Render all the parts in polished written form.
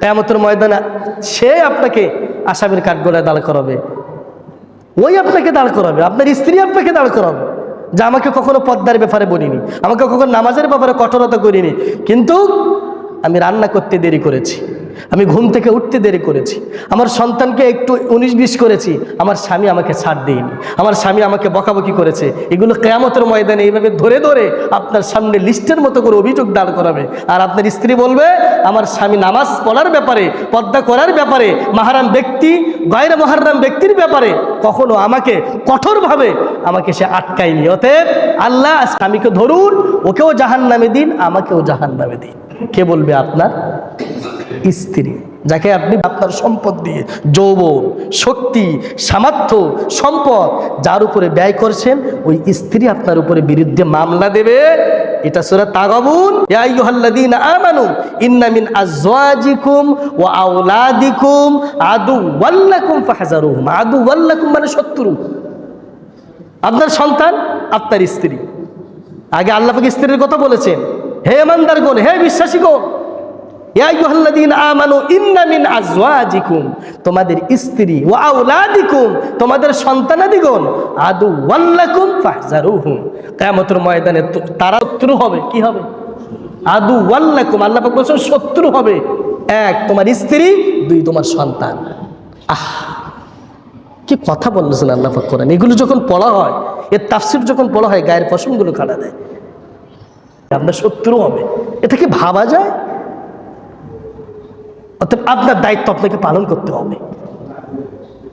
কিয়ামতের ময়দানে সে আপনাকে আসামির কাঠগড়ায় দাঁড় করাবে, ওই আপনাকে দাঁড় করাবে, আপনার স্ত্রী আপনাকে দাঁড় করাবে যে আমাকে কখনো পর্দার ব্যাপারে বলিনি, আমাকে কখনো নামাজের ব্যাপারে কঠোরতা করিনি, কিন্তু আমি রান্না করতে দেরি করেছি, আমি ঘুম থেকে উঠতে দেরি করেছি, আমার সন্তানকে একটু 19-20 করেছি, আমার স্বামী আমাকে ছাড় দেয়নি, আমার স্বামী আমাকে বকাবকি করেছে। এগুলো কিয়ামতের ময়দানে এইভাবে ধরে ধরে আপনার সামনে লিস্টের মতো করে অভিযোগ দাঁড় করাবে। আর আপনার স্ত্রী বলবে আমার স্বামী নামাজ পড়ার ব্যাপারে, পর্দা করার ব্যাপারে, মাহরাম ব্যক্তি গায়রে মুহাররাম ব্যক্তির ব্যাপারে কখনো আমাকে কঠোরভাবে আমাকে সে আটকায়নি। অতএব আল্লাহ স্বামীকে ধরুন, ওকেও জাহান্নামে দিন, আমাকেও জাহান্নামে দিন। কে বলবে? আপনার স্ত্রী, যাকে আপনি আপনার সম্পদ দিয়ে, যৌবন, শক্তি, সামর্থ্য, সম্পদ যার উপরে ব্যয় করছেন, ওই স্ত্রী আপনার উপরে বিরুদ্ধে মামলা দেবে। এটা সূরা তাগাবুন, ইয়া আইয়ুহাল্লাযীনা আমানু ইন্না মিন আজওয়াজিকুম ওয়া আওলাদিকুম আদুওয়াল লাকুম ফাহযারুহুম। আদুওয়াল লাকুম মানে শত্রু। আপনার সন্তান, আপনার স্ত্রী। আগে আল্লাহ পাক স্ত্রীর কথা বলেছেন, হে ইমানদারগণ, হে বিশ্বাসীগণ, ইয়া আইয়ুহাল্লাযীনা আমানু ইন্না মিন আজওয়াজিকুম, তোমাদের স্ত্রী, ওয়া আওলাদিকুম, তোমাদের সন্তানাদিগণ, আদুওয়াল লাকুম ফাহযারুহুম, কিয়ামতের ময়দানে তারা শত্রু হবে। কি হবে? আদুওয়াল লাকুম, আল্লাহ পাক বলেছেন শত্রু হবে। এক তোমার স্ত্রী, দুই তোমার সন্তান। কি কথা বললেছেন আল্লাহ পাক কোরআন। এগুলো যখন পড়া হয়, এর তাফসীর যখন পড়া হয়, গায়ের পশমগুলো খাড়া দেয়। আপনার শত্রু হবে, এটা কি ভাবা যায়? অর্থাৎ আপনার দায়িত্ব আপনাকে পালন করতে হবে।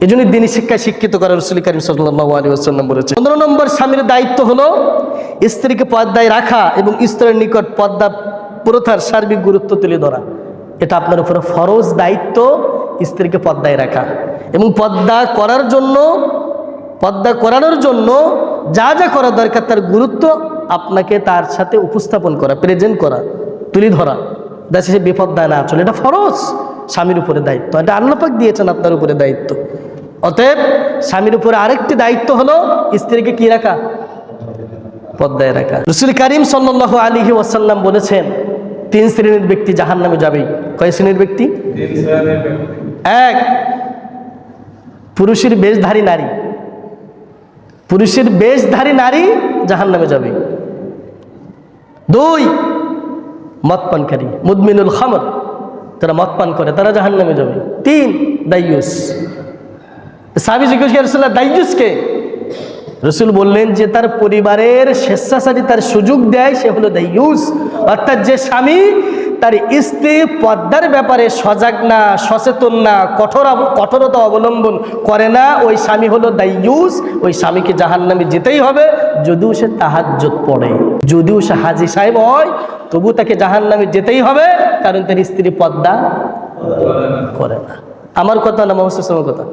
এই জন্য দিনী শিক্ষায় শিক্ষিত করা রাসূল কারীম সাল্লাল্লাহু আলাইহি ওয়াসাল্লাম বলেছেন। 15 নম্বর স্বামীর দায়িত্ব হলো স্ত্রীকে পর্দায় রাখা এবং স্ত্রীর নিকট পর্দা প্রথার সার্বিক গুরুত্ব তুলে ধরা। এটা আপনার উপরে ফরজ দায়িত্ব, স্ত্রীকে পর্দায় রাখা এবং পর্দা করানোর জন্য যা যা করা দরকার তার গুরুত্ব আপনাকে তার সাথে উপস্থাপন করা, প্রেজেন্ট করা, তুলে ধরা, যাতে সে বিপর্দায় না চলে। এটা ফরজ, স্বামীর উপরে দায়িত্ব, এটা আল্লাহ পাক দিয়েছেন আপনার উপরে দায়িত্ব। অতএব স্বামীর উপরে আরেকটি দায়িত্ব হলো স্ত্রীকে কি রাখা? পর্দায় রাখা। রাসূল কারীম সাল্লাল্লাহু আলাইহি ওয়াসাল্লাম বলেছেন 3 শ্রেণীর ব্যক্তি জাহান্নামে যাবে। কয় শ্রেণীর ব্যক্তি? 3 শ্রেণীর ব্যক্তি। 1 পুরুষের বেশধারী নারী, পুরুষের বেশধারী নারী জাহান্নামে যাবে। 2 মদ পানকারী, মুদমিনুল খামর, তারা মদ পান করে, তারা জাহান্নামে যাবে। 3 দাইয়ুস। সাহাবী জিজ্ঞেস করেন রাসূলুল্লাহ দাইয়ুসকে? রাসূল বললেন যে তার পরিবারের স্বেচ্ছাচারী তার সুযোগ দেয়, সে হলো দাইয়ুস। অর্থাৎ যে স্বামী তার স্ত্রী পর্দার ব্যাপারে সজাগ না, সচেতন না, কঠোরতা অবলম্বন করে না, ওই স্বামী হলো দাইয়ুস। ওই স্বামীকে জাহান্নামে যেতেই হবে, যদিও সে তাহাজ্জুদ পড়ে, যদিও সে হাজী সাহেব হয়, তবু তাকে জাহান্নামে যেতেই হবে, কারণ তার স্ত্রী পর্দা করে না। আমার কথা না মুহাম্মদ সাল্লাল্লাহু আলাইহি ওয়াসাল্লামের কথা।